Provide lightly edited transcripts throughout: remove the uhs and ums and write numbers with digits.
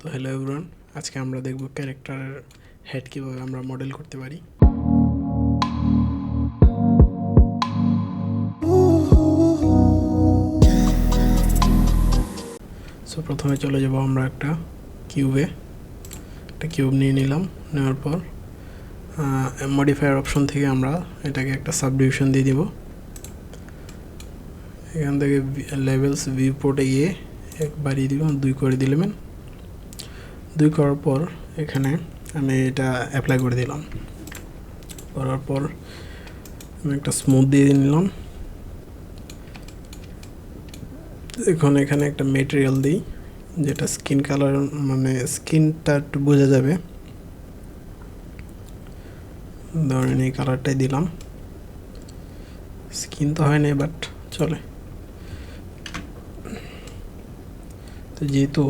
তো hello everyone, আজকে আমরা দেখব ক্যারেক্টারের হেড কীভাবে আমরা মডেল করতে পারি। সো প্রথমে চলে যাব আমরা একটা কিউব নিয়ে নিলাম। নেওয়ার পর মডিফায়ার অপশন থেকে আমরা এটাকে একটা সাবডিভিশন দিয়ে দিব। এখান থেকে লেভেলস ভিউ পোর্টে গিয়ে এক বাড়িয়ে দিব, 2 করে দিলাম। 2 করার পর এখানে আমি এটা অ্যাপ্লাই করে দিলাম। করার পর আমি একটা স্মুথ দিয়ে নিলাম। এখন এখানে একটা মেটেরিয়াল দিই যেটা স্কিন কালার, মানে স্কিনটা একটু বোঝা যাবে। ধরেন এই কালারটাই দিলাম। স্কিন তো হয় না, বাট চলে। তো যেহেতু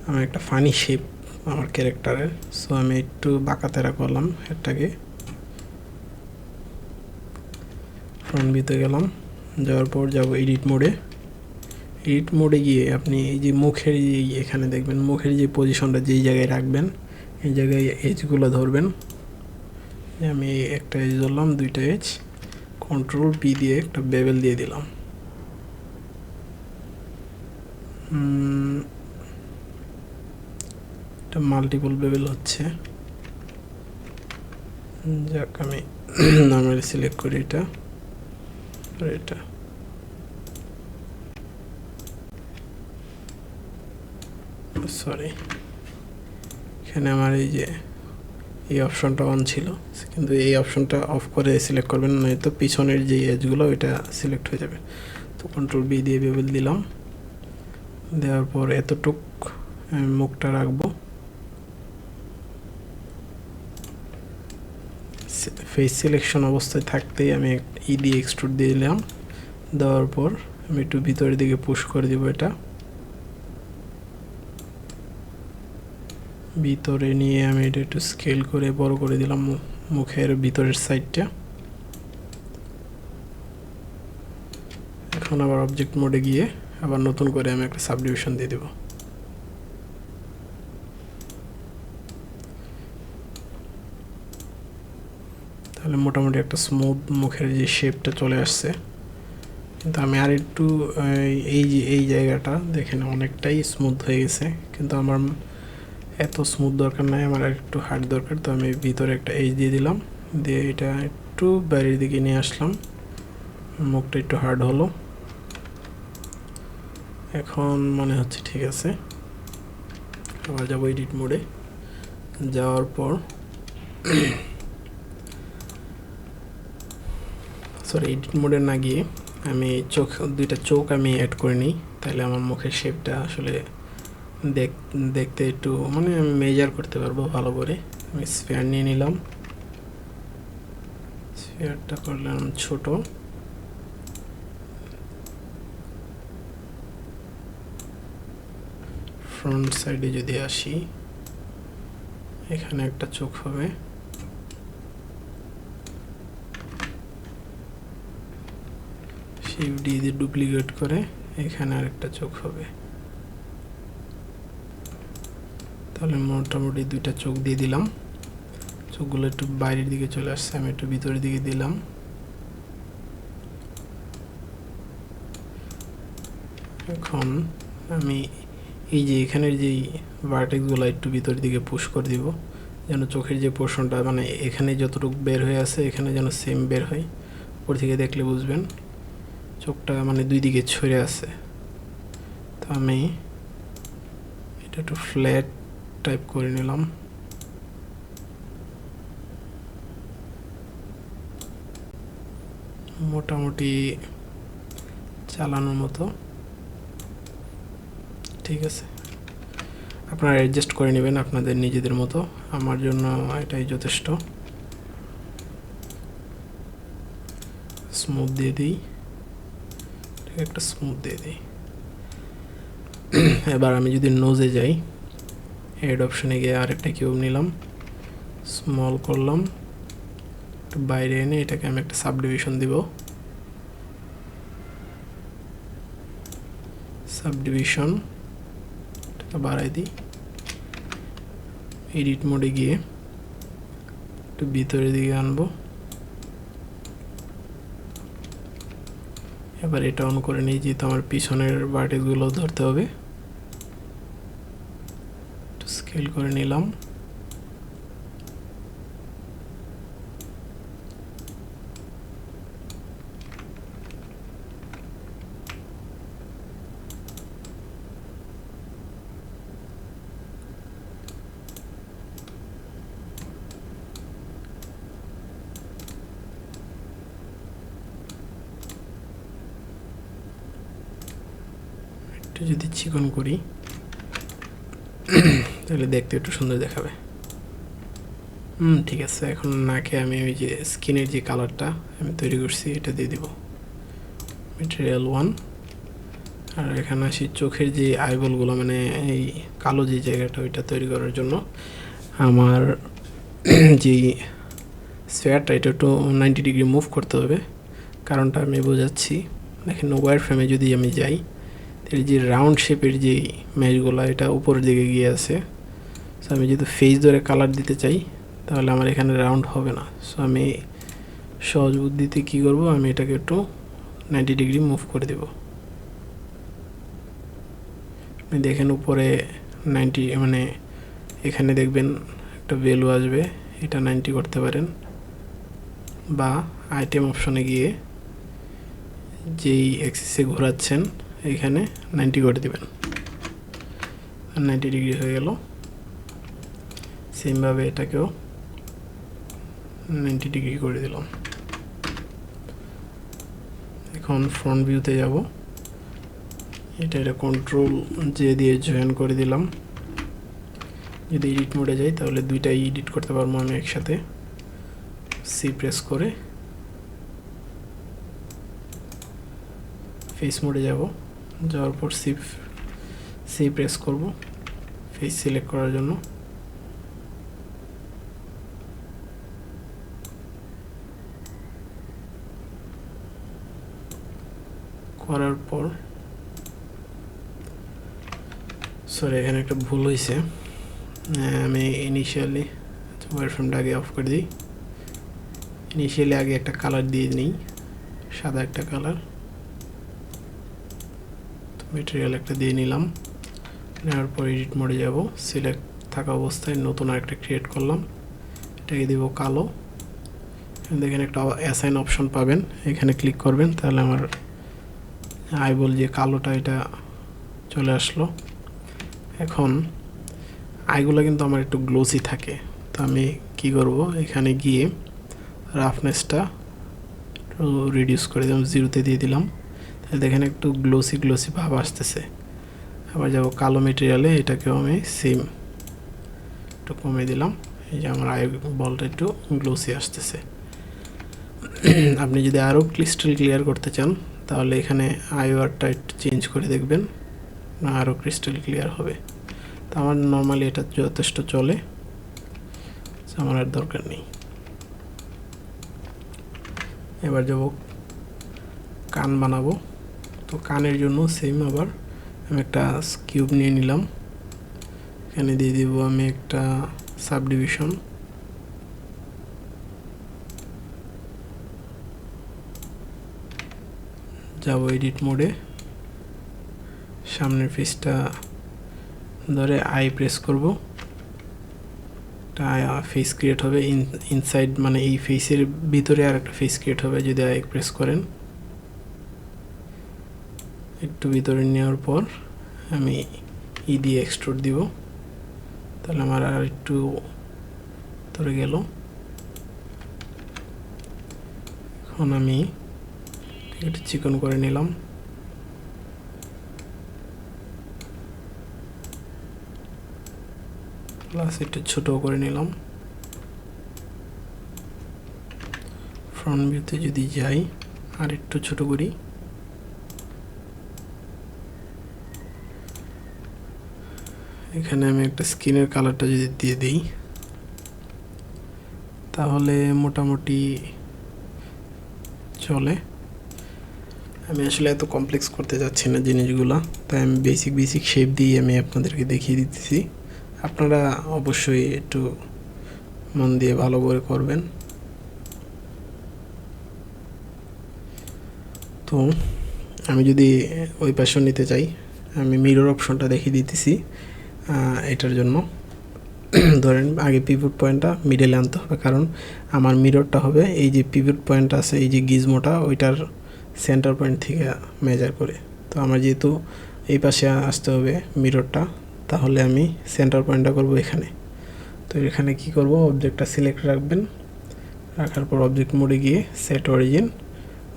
আমার একটা ফানি শেপ আমার ক্যারেক্টারের, সো আমি একটু বাঁকাতেরা করলাম হেডটাকে। ফ্রন্ট ভিউতে গেলাম, যাওয়ার পর যাব এডিট মোডে গিয়ে আপনি এই যে মুখের এখানে দেখবেন মুখের যে পজিশনটা যেই জায়গায় রাখবেন, এই জায়গায় এজগুলো ধরবেন। আমি একটা এজ ধরলাম, 2টা এজ, কন্ট্রোল পি দিয়ে একটা বেবেল দিয়ে দিলাম। এটা মাল্টিপল বেবেল হচ্ছে, যাক আমি নর্মালি সিলেক্ট করি এটা। সরি, এখানে আমার এই অপশনটা অন ছিল, কিন্তু এই অপশনটা অফ করে সিলেক্ট করবেন, নয়তো পিছনের যে এজগুলো ওইটা সিলেক্ট হয়ে যাবে। তো কন্ট্রোল বি দিয়ে বেবেল দিলাম। দেওয়ার পর এতটুক আমি মুখটা রাখবো। ফেস সিলেকশন অবস্থায় থাকতেই আমি দিয়ে এক্সট্রুড দিয়ে দিলাম। দেওয়ার পর আমি একটু ভিতরের দিকে পুশ করে দিব, এটা ভিতরে নিয়ে আমি এটা একটু স্কেল করে বড় করে দিলাম মুখের ভিতরের সাইডটা। এখন আবার অবজেক্ট মোডে গিয়ে আবার নতুন করে আমি একটা সাবডিভিশন দিয়ে দেব। তাহলে মোটামুটি একটা স্মুথ মুখের যে শেপটা চলে আসছে। কিন্তু আমি আর একটু এই জায়গাটা দেখেন অনেকটাই স্মুথ হয়ে গেছে, কিন্তু আমার এত স্মুথ দরকার নাই, আমার আর একটু হার্ড দরকার। তো আমি ভিতরে একটা এজ দিয়ে দিলাম, দিয়ে এটা একটু বাইরের দিকে নিয়ে আসলাম। মুখটা একটু হার্ড হলো, এখন মনে হচ্ছে ঠিক আছে। আবার যাবো এডিট মোডে। যাওয়ার পর এডিট মোডে না গিয়ে আমি 2টা চোখ আমি অ্যাড করে নিই, তাহলে আমার মুখের শেপটা আসলে দেখতে একটু মানে আমি মেজার করতে পারবো ভালো করে। আমি স্ফিয়ার নিয়ে নিলাম, স্ফিয়ারটা করলাম ছোট। ফ্রন্ট সাইডে যদি আসি, এখানে একটা চোখ হবে, শিফট ডি দিয়ে ডুপ্লিকেট করে এখানে আরেকটা চোখ হবে। তাহলে মোটামুটি 2টা চোখ দিয়ে দিলাম। চোখগুলো একটু বাইরের দিকে চলে আসছে, আমি একটু ভিতরের দিকে দিলাম। এখন আমি এই যে এখানের যেই ভার্টেক্সগুলো একটু ভিতরের দিকে পুশ করে দিব, যেন চোখের যে পোর্শনটা মানে এখানে যতটুকু বের হয়ে আছে এখানে যেন সেম বের হয়। উপর থেকে দেখলে বুঝবেন চোখটা মানে 2 দিকে ছড়ে আছে। তো আমি এটা একটু ফ্ল্যাট টাইপ করে নিলাম। মোটামুটি চালানোর মতো ঠিক আছে। আপনারা অ্যাডজাস্ট করে নেবেন আপনাদের নিজেদের মতো, আমার জন্য এটাই যথেষ্ট। স্মুথ দিয়ে দিই, একটা স্মুথ দিয়ে দিই। এবার আমি যদি নোজে যাই, হেড অপশনে গিয়ে আরেকটা কিউব নিলাম, স্মল করলাম, একটু বাইরে এনে এটাকে আমি একটা সাবডিভিশন দিব। সাবডিভিশন বাড়াই দিই, এডিট মোডে গিয়ে একটু ভিতরের দিকে আনবো। এবার এটা অন করে নিই, যেহেতু আমার পিছনের ভার্টেক্সগুলো ধরতে হবে। স্কেল করে নিলাম। একটু যদি চিকন করি তাহলে দেখতে একটু সুন্দর দেখাবে। ঠিক আছে, এখন নাকে আমি ওই যে স্কিনের যে কালারটা আমি তৈরি করছি এটা দিয়ে দিব, ম্যাটেরিয়াল 1। আর এখানে আসি চোখের যে আইবলগুলো, মানে এই কালো যে জায়গাটা ওইটা তৈরি করার জন্য আমার যে স্ফেয়ারটা এটা একটু 90 ডিগ্রি মুভ করতে হবে। কারণটা আমি বোঝাচ্ছি। দেখেন ওয়্যার ফ্রেমে যদি আমি যাই, তাহলে যে রাউন্ড শেপের যে ম্যাচগুলো এটা উপরের দিকে গিয়ে আছে। সো আমি যদি ফেস ধরে কালার দিতে চাই তাহলে আমার এখানে রাউন্ড হবে না। সো আমি সহজ বুদ্ধিতে কী করব, আমি এটাকে একটু 90 ডিগ্রি মুভ করে দেব। আপনি দেখেন উপরে 90, মানে এখানে দেখবেন একটা ভ্যালু আসবে, এটা 90 করতে পারেন, বা আইটেম অপশনে গিয়ে যেই অ্যাক্সিসে ঘোরাচ্ছেন এখানে 90 করে দেবেন, 90 ডিগ্রি হয়ে গেল। সেমভাবে এটাকেও 90 ডিগ্রি করে দিলাম। এখন ফ্রন্ট ভিউতে যাব, এটা কন্ট্রোল জে দিয়ে জয়েন করে দিলাম। যদি এডিট মোডে যাই তাহলে দুইটাই এডিট করতে পারবো আমি একসাথে। সি প্রেস করে ফেস মোডে যাব, যাওয়ার পর সি প্রেস করব ফেস সিলেক্ট করার জন্য। করার পর সরি এখানে একটা ভুল হয়েছে, আমি ইনিশিয়ালি ওয়্যারফ্রেমটা আগে অফ করে দিই। ইনিশিয়ালি আগে একটা কালার দিয়ে নিই, সাদা একটা কালার। ম্যাটেরিয়াল একটা দিয়ে নিলাম, নেওয়ার পর এডিট মোডে যাব, সিলেক্ট থাকা অবস্থায় নতুন আরেকটা ক্রিয়েট করলাম, এটাকে দেব কালো। দেখেন একটা অ্যাসাইন অপশন পাবেন, এখানে ক্লিক করবেন তাহলে আমার আইবল যে কালোটা এটা চলে আসলো। এখন আইগুলো কিন্তু আমার একটু গ্লোসি থাকে, তো আমি কি করব, এখানে গিয়ে রাফনেসটা রিডিউস করে দিলাম, 0-তে দিয়ে দিলাম। তাহলে দেখেন একটু গ্লোসি ভাব আসতেছে। আবার যাব কালো মেটেরিয়ালে, এটাকেও আমি সেম একটু কমে দিলাম। এই যে আমার আই বলটা একটু গ্লোসি আসতেছে। আপনি যদি আরও ক্রিস্টাল ক্লিয়ার করতে চান তাহলে এখানে আইওয়ারটা একটু চেঞ্জ করে দেখবেন, না আরও ক্রিস্টাল ক্লিয়ার হবে। তো আমার নর্মালি এটা যথেষ্ট চলে, আমার আর দরকার নেই। এবার যাব কান বানাবো, তো কানের জন্য সেম আবার আমি একটা কিউব নিয়ে নিলাম, এখানে দিয়ে দিব আমি একটা সাবডিভিশন। যাব এডিট মোডে, সামনের ফেসটা ধরে আই প্রেস করব, ফেস ক্রিয়েট হবে ইনসাইড, মানে এই ফেসের ভিতরে আর একটা ফেস ক্রিয়েট হবে যদি আই প্রেস করেন। একটু ভিতরে নেওয়ার পর আমি ই দিয়ে এক্সট্রুড দিব, তাহলে আমার আর একটু ধরে গেল। এখন আমি একটু চিকন করে নিলাম, প্লাস একটু ছোটো করে নিলাম। ফ্রন্ট ভিউতে যদি যাই আর একটু ছোটো করি, এখানে আমি একটা স্কিনের কালারটা যদি দিয়ে দিই তাহলে মোটামুটি চলে। আমি আসলে এত কমপ্লেক্স করতে যাচ্ছি না জিনিসগুলো, তাই আমি বেসিক শেপ দিয়ে আমি আপনাদেরকে দেখিয়ে দিতেছি। আপনারা অবশ্যই একটু মন দিয়ে ভালো করে করবেন। তো আমি যদি ওই পাশে নিতে চাই, আমি মিরর অপশনটা দেখিয়ে দিতেছি। এটার জন্য ধরেন আগে পিভট পয়েন্টটা মিডলে আনতে হবে, কারণ আমার মিররটা হবে এই যে পিভট পয়েন্ট আছে, এই যে গিজমোটা ওইটার সেন্টার পয়েন্ট থেকে মেজার করে। তো আমার যেহেতু এই পাশে আসতে হবে মিররটা, তাহলে আমি সেন্টার পয়েন্টটা করব এখানে। তো এখানে কি করব, অবজেক্টটা সিলেক্ট রাখবেন, রাখার পর অবজেক্ট মোডে গিয়ে set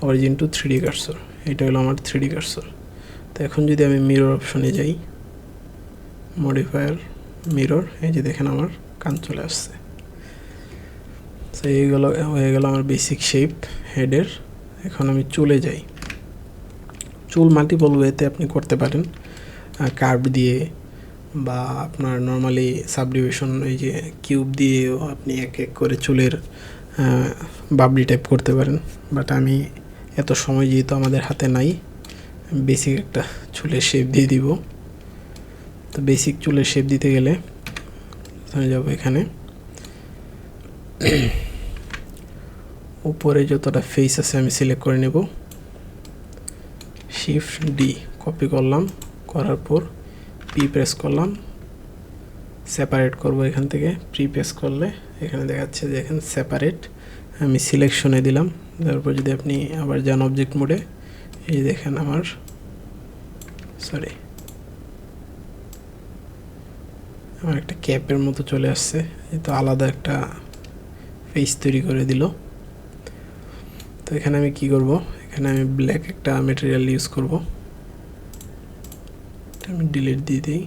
origin two 3D cursor, এটা হলো আমার 3D কার্সর। তো এখন যদি আমি মিরর অপশনে যাই, মডিফায়ার মিরর, এই যে দেখেন আমার কান চলে আসছে। তো এইগুলো হয়ে গেল আমার বেসিক শেপ হেডের। এখন আমি চলে যাই, চুল মাল্টিপল ওয়েতে আপনি করতে পারেন, কার্ভ দিয়ে বা আপনার নর্মালি সাবডিভিশন এই যে কিউব দিয়েও আপনি এক এক করে চুলের বাবলি টাইপ করতে পারেন। বাট আমি এত সময় যেহেতু আমাদের হাতে নাই, বেসিক একটা চুলের শেপ দিয়ে দিব। তো বেসিক চুলের শেপ দিতে গেলে যাব এখানে, উপরে যতটা ফেস আছে আমি সিলেক্ট করে নেব, শিফট ডি কপি করলাম, করার পর পি প্রেস করলাম, সেপারেট করব এখান থেকে। প্রি প্রেস করলে এখানে দেখাচ্ছে যে এখানে সেপারেট, আমি সিলেকশনে দিলাম। তারপর যদি আপনি আবার যান অবজেক্ট মোডে, এই দেখেন আমার একটা ক্যাপের মতো চলে আসছে, তো আলাদা একটা ফেস তৈরি করে দিল। তো এখানে আমি কি করব, এখানে আমি ব্ল্যাক একটা ম্যাটেরিয়াল ইউজ করব, আমি ডিলিট দিয়ে দিই,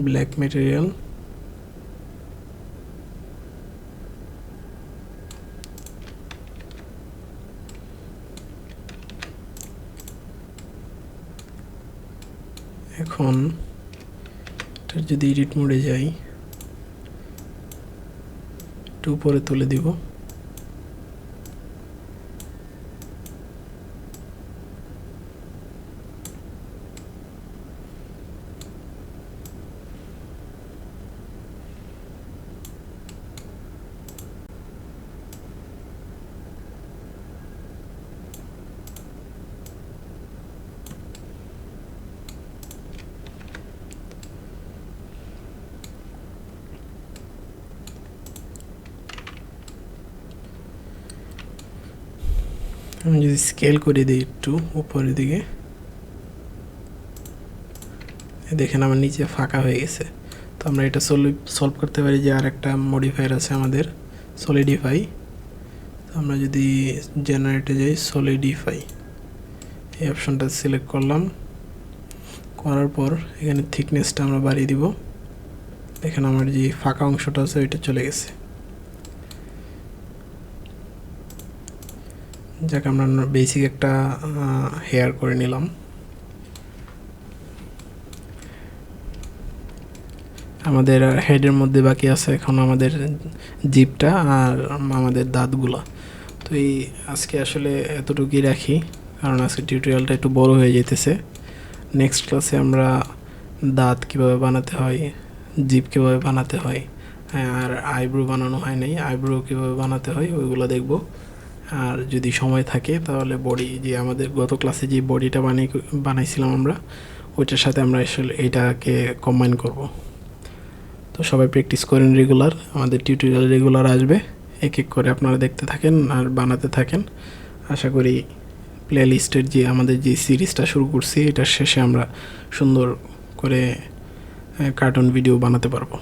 ব্ল্যাক ম্যাটেরিয়াল। এখন যদি এডিট মোডে যাই, একটু উপরে তুলে দিব, আমি যদি স্কেল করে দিই একটু উপরের দিকে, দেখেন আমার নিচে ফাঁকা হয়ে গেছে। তো আমরা এটা সলভ করতে পারি যে আর একটা মডিফায়ার আছে আমাদের, সলিডিফাই। তো আমরা যদি জেনারেটে যাই, সলিডিফাই এই অপশনটা সিলেক্ট করলাম, করার পর এখানে থিকনেসটা আমরা বাড়িয়ে দিব। দেখেন আমার যে ফাঁকা অংশটা আছে ওইটা চলে গেছে। যাকে আমরা বেসিক একটা হেয়ার করে নিলাম। আমাদের হেডের মধ্যে বাকি আছে এখন আমাদের জিপটা আর আমাদের দাঁতগুলা। তো এই আজকে আসলে এতটুকুই রাখি, কারণ আজকে টিউটোরিয়ালটা একটু বড় হয়ে যেতেছে। নেক্সট ক্লাসে আমরা দাঁত কীভাবে বানাতে হয়, জিপ কীভাবে বানাতে হয়, আর আইব্রো বানানো হয় নাই, আইব্রো কীভাবে বানাতে হয় ওইগুলো দেখব। আর যদি সময় থাকে তাহলে বডি, যে আমাদের গত ক্লাসে যে বডিটা বানাইছিলাম আমরা, ওইটার সাথে আমরা আসলে এইটাকে কম্বাইন করব। তো সবাই প্র্যাকটিস করেন রেগুলার, আমাদের টিউটোরিয়াল রেগুলার আসবে, এক এক করে আপনারা দেখতে থাকেন আর বানাতে থাকেন। আশা করি প্লে লিস্টের যে আমাদের যে সিরিজটা শুরু করছি এটার শেষে আমরা সুন্দর করে কার্টুন ভিডিও বানাতে পারবো।